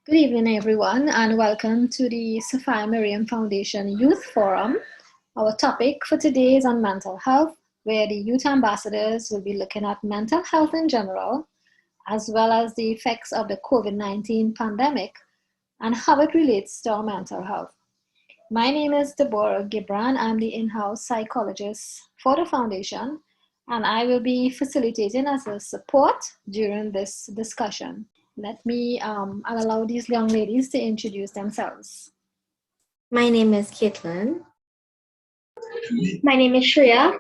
Good evening, everyone, and welcome to the Sophia Miriam Foundation Youth Forum. Our topic for today is on mental health, where the youth ambassadors will be looking at mental health in general, as well as the effects of the COVID-19 pandemic and how it relates to our mental health. My name is Debbie Gibran. I'm the in-house psychologist for the foundation, and I will be facilitating as a support during this discussion. I'll allow these young ladies to introduce themselves. My name is Kaitlyn. My name is Shreya.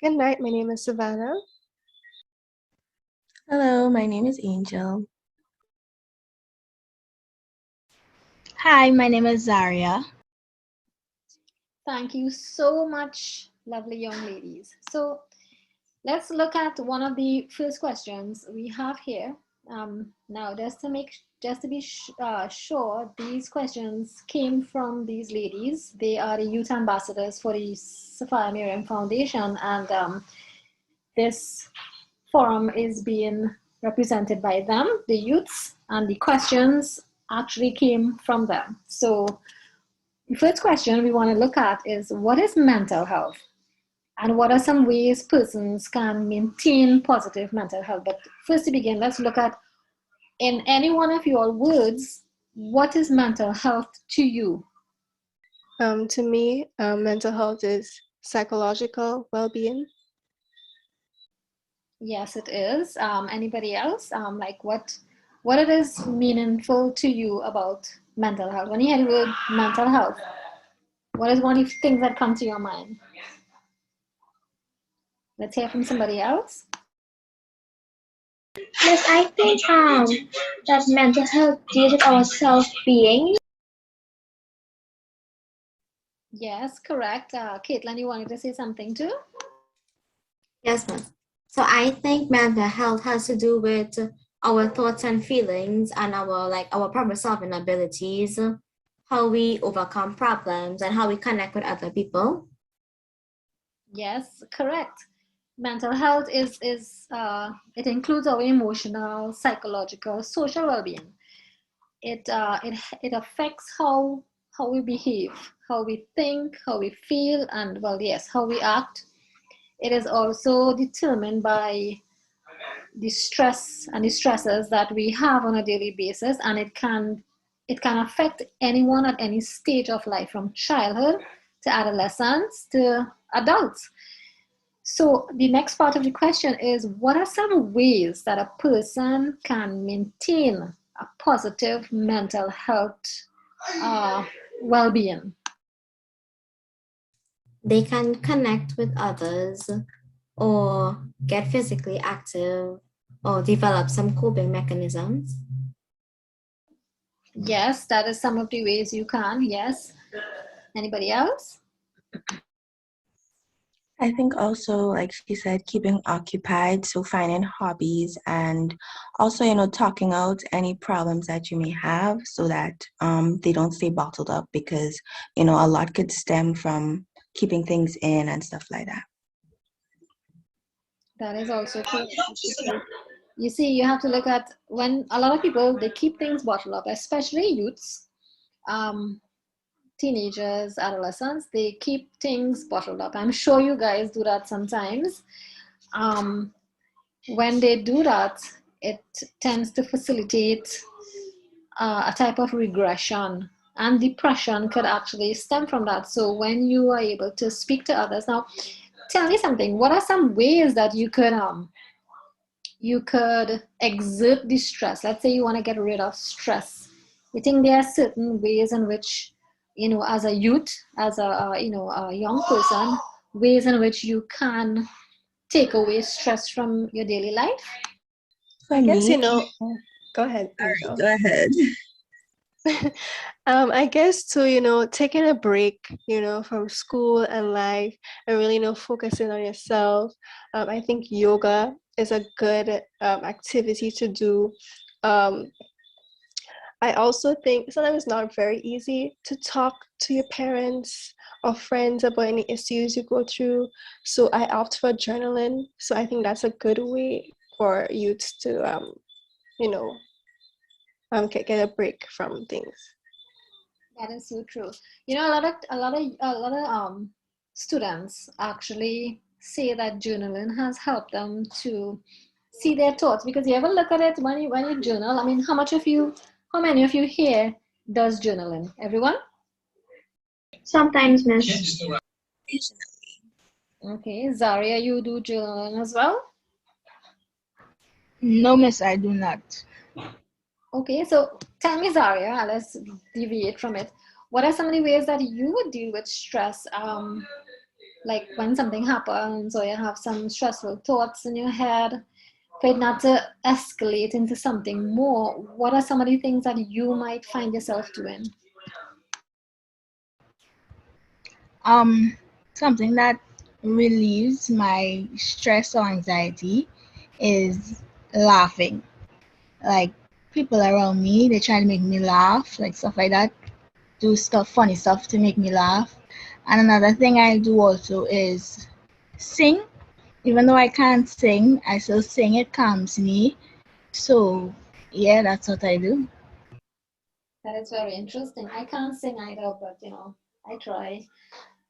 Good night, my name is Savannah. Hello, my name is Angel. Hi, my name is Xaria. Thank you so much, lovely young ladies. So let's look at one of the first questions we have here. Now, just to be sure, these questions came from these ladies. They are the youth ambassadors for the Sophia Miriam Foundation, and this forum is being represented by them, the youths, and the questions actually came from them. So the first question we want to look at is, what is mental health? And what are some ways persons can maintain positive mental health? But first to begin, let's look at, in any one of your words, what is mental health to you? To me, mental health is psychological well-being. Yes, it is. Anybody else? Like what it is meaningful to you about mental health? When you hear the word mental health, what is one of the things that come to your mind? Let's hear from somebody else. Yes, I think that mental health deals with our self-being. Yes, correct. Kaitlyn, you wanted to say something too? Yes, ma'am. So I think mental health has to do with our thoughts and feelings and our problem-solving abilities, how we overcome problems, and how we connect with other people. Yes, correct. Mental health is it includes our emotional, psychological, social well-being. It affects how we behave, how we think, how we feel, and well, yes, how we act. It is also determined by the stress and the stresses that we have on a daily basis, and it can affect anyone at any stage of life, from childhood to adolescence to adults. So the next part of the question is, what are some ways that a person can maintain a positive mental health well-being? They can connect with others or get physically active or develop some coping mechanisms. Yes, that is some of the ways you can. Yes. Anybody else? I think also, like she said, keeping occupied, so finding hobbies and also, talking out any problems that you may have so that they don't stay bottled up because, a lot could stem from keeping things in and stuff like that. That is also true. You see, you have to look at, when a lot of people, they keep things bottled up, especially youths, teenagers, adolescents, they keep things bottled up. I'm sure you guys do that sometimes. When they do that, it tends to facilitate a type of regression, and depression could actually stem from that. So when you are able to speak to others, now tell me something, what are some ways that you could exert the stress? Let's say you want to get rid of stress. You think there are certain ways in which, as a youth, as a young person, ways in which you can take away stress from your daily life? I guess, go ahead, Angel. Go ahead. I guess to, taking a break, from school and life and really, focusing on yourself. I think yoga is a good activity to do. I also think sometimes it's not very easy to talk to your parents or friends about any issues you go through. So I opt for journaling. So I think that's a good way for youth to get a break from things. That is so true. A lot of students actually say that journaling has helped them to see their thoughts, because you ever look at it when you journal. I mean, how many of you here does journaling? Everyone? Sometimes, miss. Okay, Zaria, you do journaling as well? No, miss, I do not. Okay, so tell me, Zaria, let's deviate from it. What are some of the ways that you would deal with stress? Like when something happens or you have some stressful thoughts in your head, for it not to escalate into something more, what are some of the things that you might find yourself doing? Something that relieves my stress or anxiety is laughing. Like people around me, they try to make me laugh, like stuff like that. Do stuff, funny stuff to make me laugh. And another thing I do also is sing. Even though I can't sing, I still sing. It calms me. So yeah, that's what I do. That is very interesting. I can't sing either, but I try.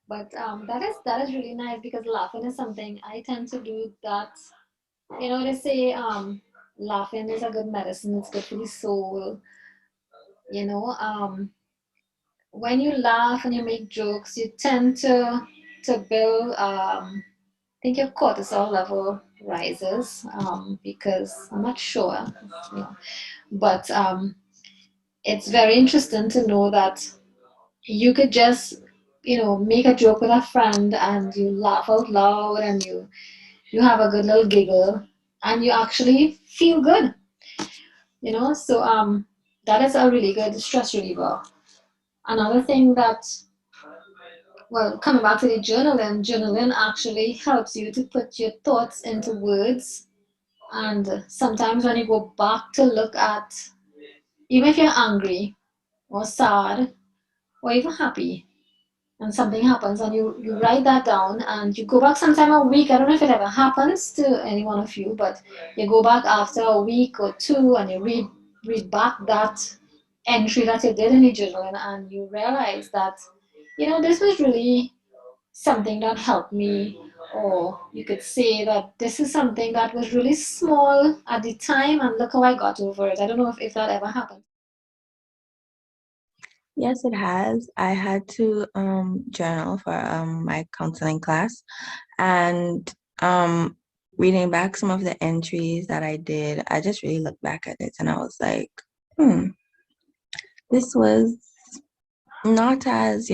But that is really nice, because laughing is something I tend to do. That they say laughing is a good medicine. It's good for the soul. You know, when you laugh and you make jokes, you tend to build. I think your cortisol level rises, because I'm not sure, you know, but it's very interesting to know that you could just make a joke with a friend and you laugh out loud and you have a good little giggle and you actually feel good. So that is a really good stress reliever. Another thing that, well, coming back to the journaling actually helps you to put your thoughts into words. And sometimes when you go back to look at, even if you're angry or sad or even happy, and something happens and you write that down and you go back sometime a week. I don't know if it ever happens to any one of you, but you go back after a week or two and you read back that entry that you did in the journal, and you realize that this was really something that helped me, or you could say that this is something that was really small at the time and look how I got over it. I don't know if that ever happened. Yes, it has. I had to journal for my counseling class, and reading back some of the entries that I did, I just really looked back at it and I was like, this was not as,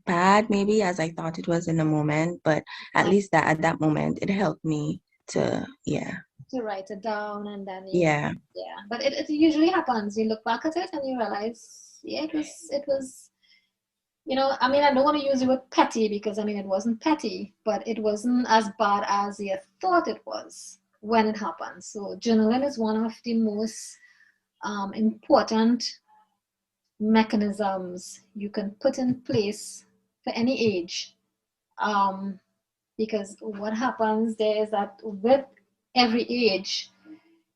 bad maybe as I thought it was in the moment, but at least that at that moment it helped me to, To write it down, and then yeah. But it usually happens. You look back at it and you realize, yeah, it was I mean, I don't want to use the word petty, because I mean it wasn't petty, but it wasn't as bad as you thought it was when it happened. So journaling is one of the most important mechanisms you can put in place for any age, because what happens there is that with every age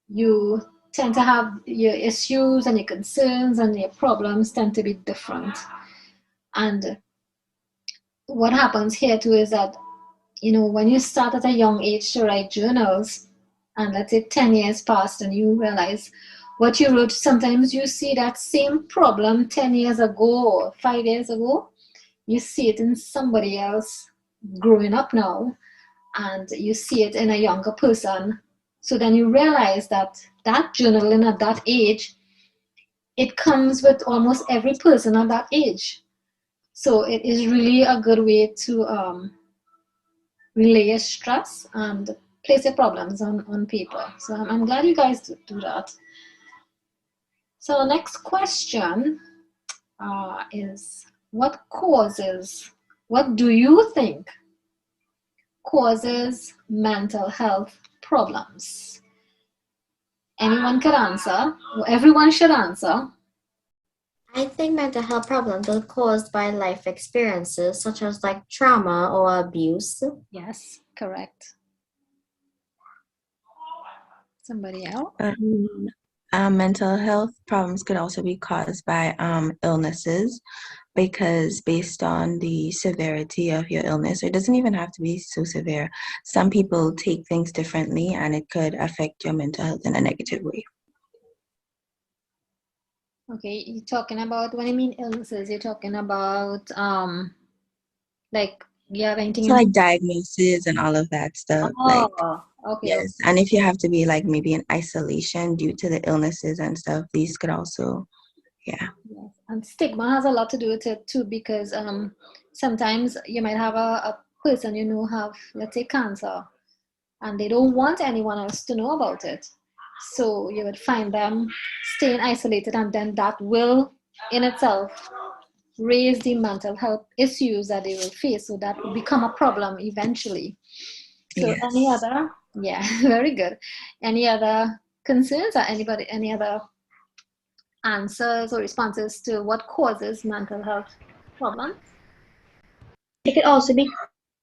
you tend to have your issues and your concerns and your problems tend to be different. And what happens here too is that when you start at a young age to write journals, and let's say 10 years passed and you realize what you wrote, sometimes you see that same problem 10 years ago or 5 years ago, you see it in somebody else growing up now, and you see it in a younger person. So then you realize that journaling at that age, it comes with almost every person at that age. So it is really a good way to relay your stress and place your problems on paper. So I'm glad you guys do that. So next question is, what do you think causes mental health problems? Anyone could answer, or everyone should answer. I think mental health problems are caused by life experiences such as like trauma or abuse. Yes, correct. Somebody else? Mental health problems could also be caused by illnesses, because based on the severity of your illness, it doesn't even have to be so severe. Some people take things differently, and it could affect your mental health in a negative way. Okay, you're talking about, when you mean illnesses, you're talking about like you have anything So like diagnosis and all of that stuff. Like, okay. yes. And if you have to be like maybe in isolation due to the illnesses and stuff, these could also, yeah. Yes. And stigma has a lot to do with it too, because sometimes you might have a person you know have, let's say, cancer, and they don't want anyone else to know about it. So you would find them staying isolated, and then that will in itself raise the mental health issues that they will face. So that will become a problem eventually. So Yes. any other, yeah, very good. Any other concerns, or anybody, any other answers or responses to what causes mental health problems? It could also be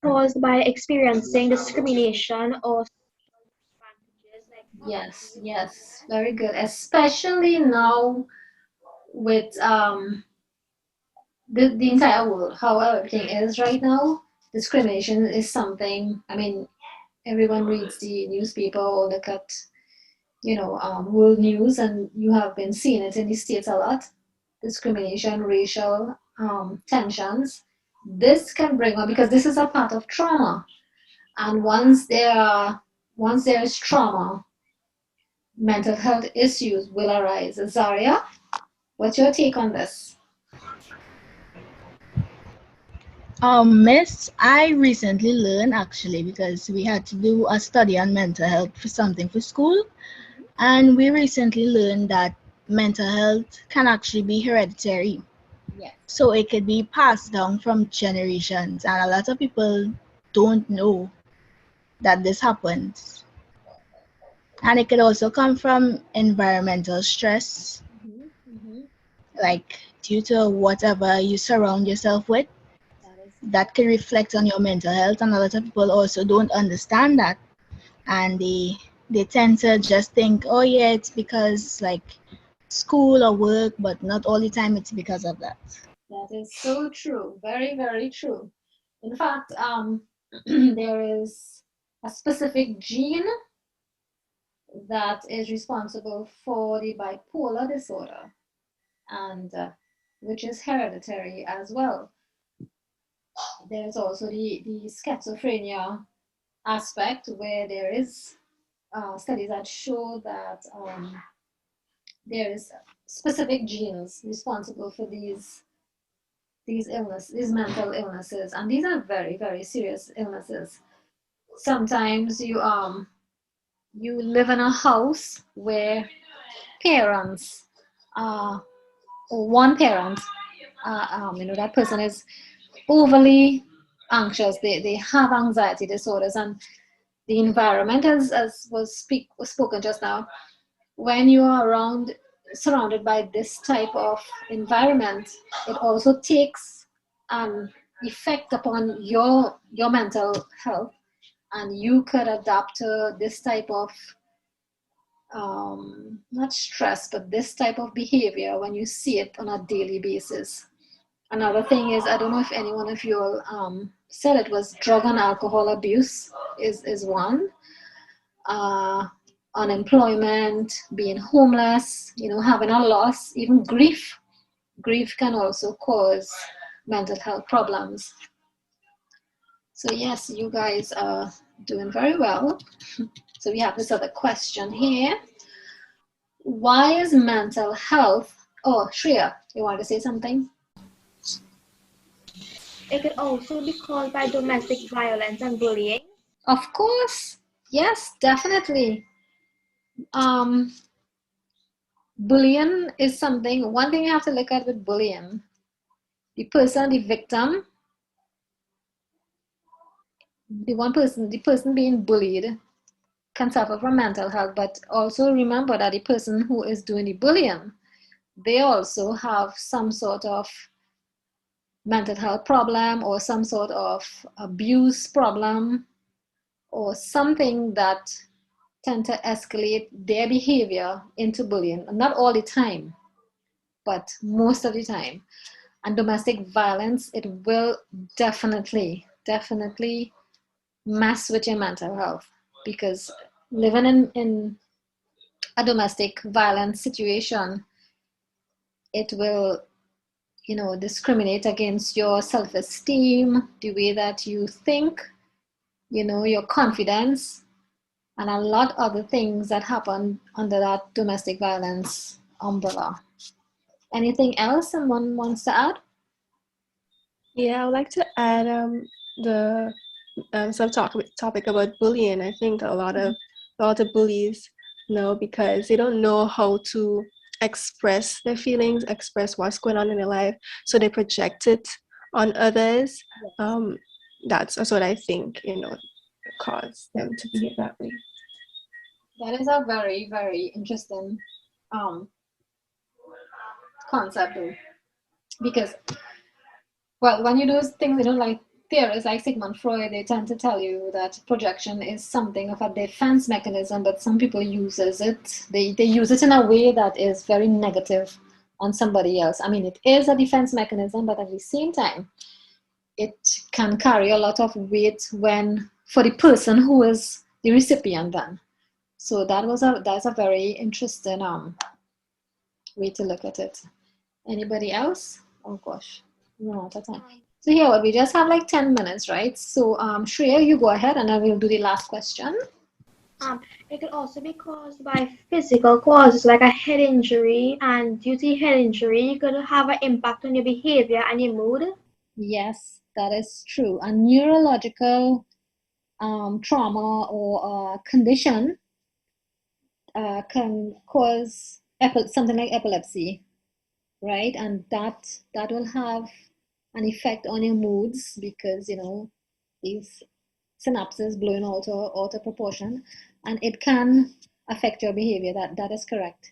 caused by experiencing discrimination or disadvantages, like Yes, very good. Especially now with the entire world, how everything is right now, discrimination is something, I mean, everyone reads the newspaper or look at, world news, and you have been seeing it in the States a lot. Discrimination, racial tensions. This can bring on, because this is a part of trauma. And once there is trauma, mental health issues will arise. Xaria, what's your take on this? Miss, I recently learned actually, because we had to do a study on mental health for something for school, and we recently learned that mental health can actually be hereditary. Yes. So it could be passed down from generations, and a lot of people don't know that this happens. And it could also come from environmental stress, like due to whatever you surround yourself with. That can reflect on your mental health, and a lot of people also don't understand that, and they tend to just think, oh yeah, it's because like school or work, but not all the time it's because of that. That is so true. Very, very true. In fact, there is a specific gene that is responsible for the bipolar disorder, and which is hereditary as well. There is also the schizophrenia aspect, where there is studies that show that there is specific genes responsible for these mental illnesses, and these are very, very serious illnesses. Sometimes you live in a house where parents or one parent, that person is overly anxious. They have anxiety disorders, and the environment, as was spoken just now, when you are surrounded by this type of environment, it also takes an effect upon your mental health, and you could adapt to this type of not stress, but this type of behavior when you see it on a daily basis. Another thing is, I don't know if any one of you all said it, was drug and alcohol abuse is one. Unemployment, being homeless, having a loss, even grief. Grief can also cause mental health problems. So yes, you guys are doing very well. So we have this other question here. Why is mental health... Oh, Shreya, you want to say something? it could also be caused by domestic violence and bullying. Of course. Yes, definitely. Bullying is something, one thing you have to look at with bullying. The victim, the person being bullied can suffer from mental health, but also remember that the person who is doing the bullying, they also have some sort of mental health problem, or some sort of abuse problem, or something that tend to escalate their behavior into bullying. Not all the time, but most of the time. And domestic violence, it will definitely mess with your mental health, because living in a domestic violence situation, it will, discriminate against your self-esteem, the way that you think, your confidence, and a lot other things that happen under that domestic violence umbrella. Anything else someone wants to add? Yeah, I would like to add the some topic about bullying. I think a lot of bullies know, because they don't know how to express their feelings, express what's going on in their life, so they project it on others. That's what I think, cause them to behave that way. That is a very, very interesting concept, though, because, well, when you do things you don't like, theorists like Sigmund Freud, they tend to tell you that projection is something of a defense mechanism, but some people uses it. They use it in a way that is very negative on somebody else. I mean, it is a defense mechanism, but at the same time, it can carry a lot of weight for the person who is the recipient then. So that's a very interesting way to look at it. Anybody else? Oh gosh, we're out of time. So here, we just have like 10 minutes, right? So Shreya, you go ahead, and then we'll do the last question. It could also be caused by physical causes like a head injury, and due to head injury, you could have an impact on your behavior and your mood. Yes, that is true. A neurological trauma or condition can cause something like epilepsy, right? And that will have an effect on your moods, because these synapses blowing out of proportion, and it can affect your behavior. That is correct.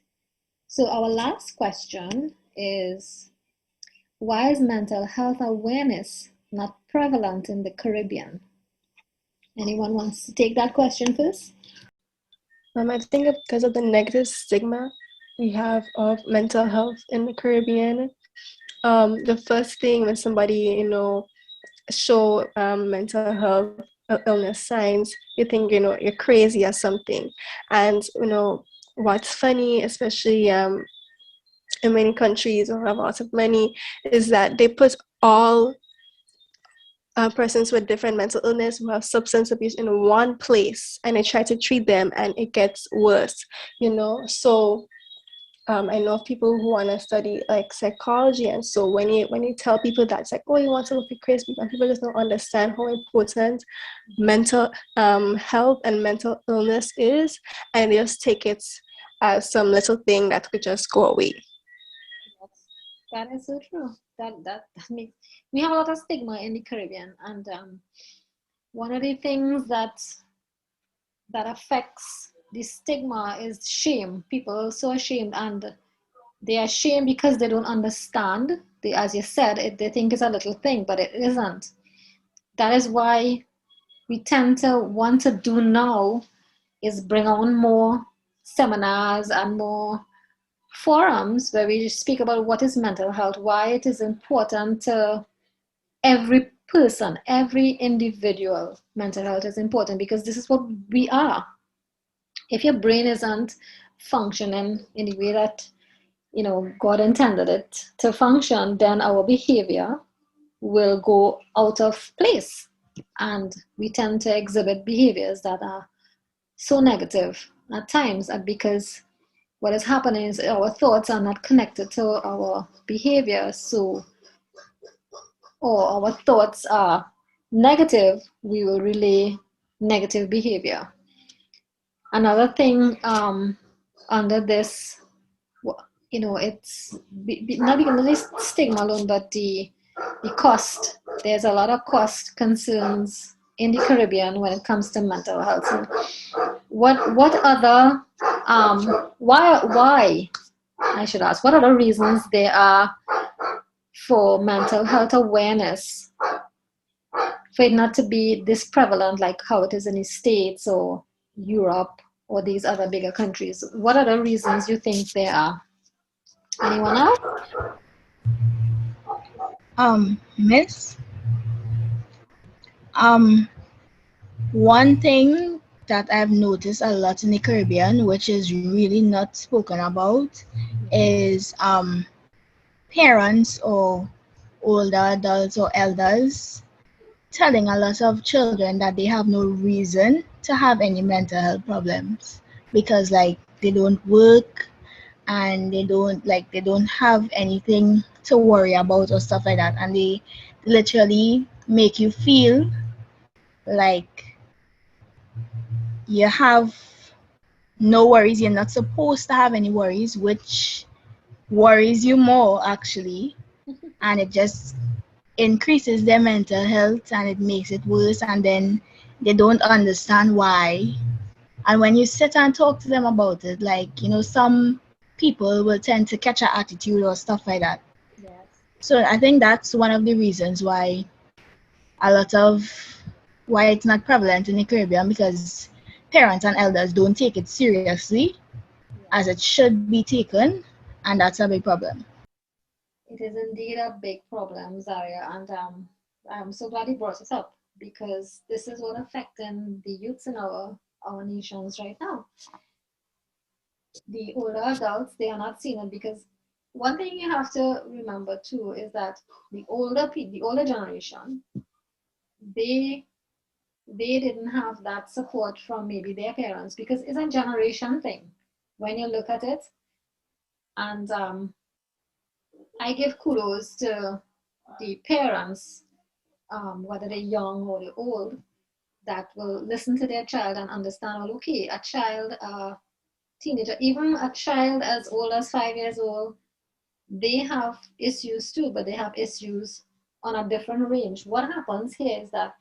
So our last question is, why is mental health awareness not prevalent in the Caribbean? Anyone wants to take that question first? I think because of the negative stigma we have of mental health in the Caribbean. The first thing when somebody, show mental health illness signs, you think, you're crazy or something. And, what's funny, especially in many countries who have lots of money, is that they put all persons with different mental illness who have substance abuse in one place, and they try to treat them, and it gets worse, So I know people who want to study like psychology, and so when you tell people that, it's like, oh, you want to look at crazy people, and people just don't understand how important mental health and mental illness is, and they just take it as some little thing that could just go away. That is so true. That makes, we have a lot of stigma in the Caribbean, and one of the things that affects the stigma is shame. People are so ashamed, and they are ashamed because they don't understand. As you said, they think it's a little thing, but it isn't. That is why we tend to want to do now is bring on more seminars and more forums where we speak about what is mental health, why it is important to every person, every individual. Mental health is important because this is what we are. If your brain isn't functioning in the way that God intended it to function, then our behavior will go out of place, and we tend to exhibit behaviors that are so negative at times, because what is happening is our thoughts are not connected to our behavior. So, or our thoughts are negative, we will relay negative behavior. Another thing under this, it's not because of this stigma alone, but the cost. There's a lot of cost concerns in the Caribbean when it comes to mental health. So what other why I should ask, what other reasons there are for mental health awareness, for it not to be this prevalent like how it is in the States or Europe or these other bigger countries? What are the reasons you think there are? Anyone else? Miss, one thing that I've noticed a lot in the Caribbean, which is really not spoken about, is parents or older adults or elders telling a lot of children that they have no reason to have any mental health problems because like they don't work and they don't have anything to worry about or stuff like that, and they literally make you feel like you have no worries. You're not supposed to have any worries, which worries you more actually, and it just increases their mental health and it makes it worse, and then they don't understand why. And when you sit and talk to them about it, like, you know, some people will tend to catch an attitude or stuff like that. Yes. So I think that's one of the reasons why a lot of why it's not prevalent in the Caribbean, because parents and elders don't take it seriously as it should be taken, and that's a big problem. It is indeed a big problem, Zaria, and I'm so glad you brought it up because this is what affecting the youths in our nations right now. The older adults, they are not seeing it because one thing you have to remember too is that the older generation, they they didn't have that support from maybe their parents because it's a generation thing when you look at it. And I give kudos to the parents, whether they're young or they're old, that will listen to their child and understand, well, okay, a child, teenager, even a child as old as 5 years old, they have issues too, but they have issues on a different range. What happens here is that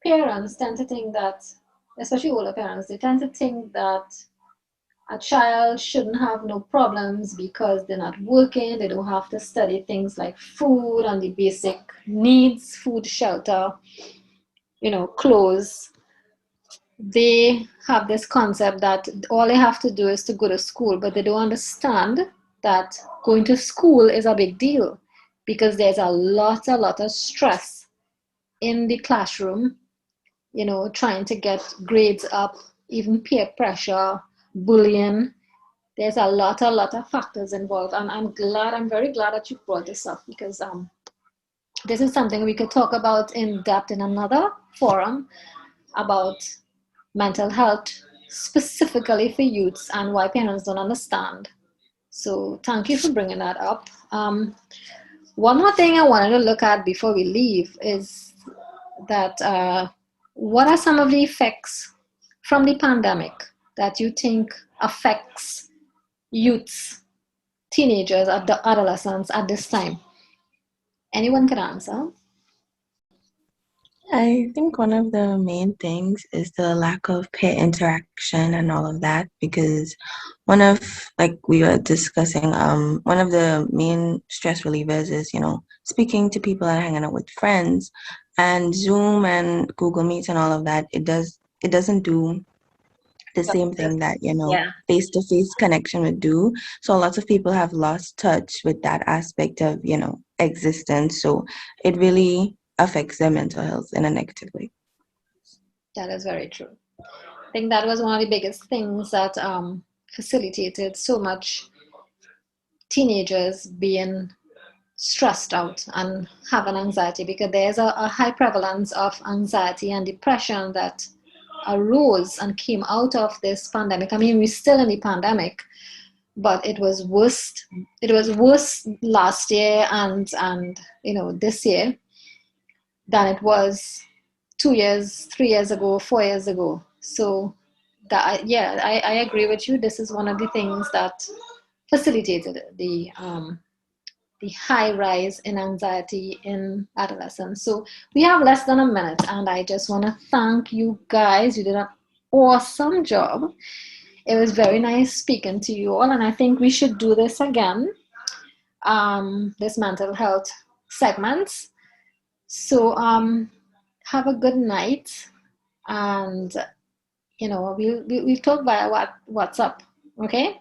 parents tend to think that, especially older parents, they tend to think that a child shouldn't have no problems because they're not working, they don't have to study things like food and the basic needs, food, shelter, clothes. They have this concept that all they have to do is to go to school, but they don't understand that going to school is a big deal because there's a lot of stress in the classroom, trying to get grades up, even peer pressure, bullying. There's a lot of factors involved, and I'm very glad that you brought this up because this is something we could talk about in depth in another forum about mental health, specifically for youths and why parents don't understand. So thank you for bringing that up. One more thing I wanted to look at before we leave is that what are some of the effects from the pandemic that you think affects youths, teenagers, adolescents at this time? Anyone can answer. I think one of the main things is the lack of peer interaction and all of that, because one of, like we were discussing, one of the main stress relievers is, speaking to people and hanging out with friends, and Zoom and Google Meets and all of that, it doesn't do the same thing that, Yeah. face-to-face connection would do. So lots of people have lost touch with that aspect of, existence. So it really affects their mental health in a negative way. That is very true. I think that was one of the biggest things that facilitated so much teenagers being stressed out and having anxiety, because there's a high prevalence of anxiety and depression that arose and came out of this pandemic. I mean, we're still in the pandemic, but it was worse. It was worse last year and this year than it was 2 years, 3 years ago, 4 years ago. So that, yeah, I agree with you. This is one of the things that facilitated the high rise in anxiety in adolescence. So we have less than a minute, and I just want to thank you guys. You did an awesome job. It was very nice speaking to you all, and I think we should do this again, this mental health segments. So have a good night, and we'll talk via WhatsApp. Okay.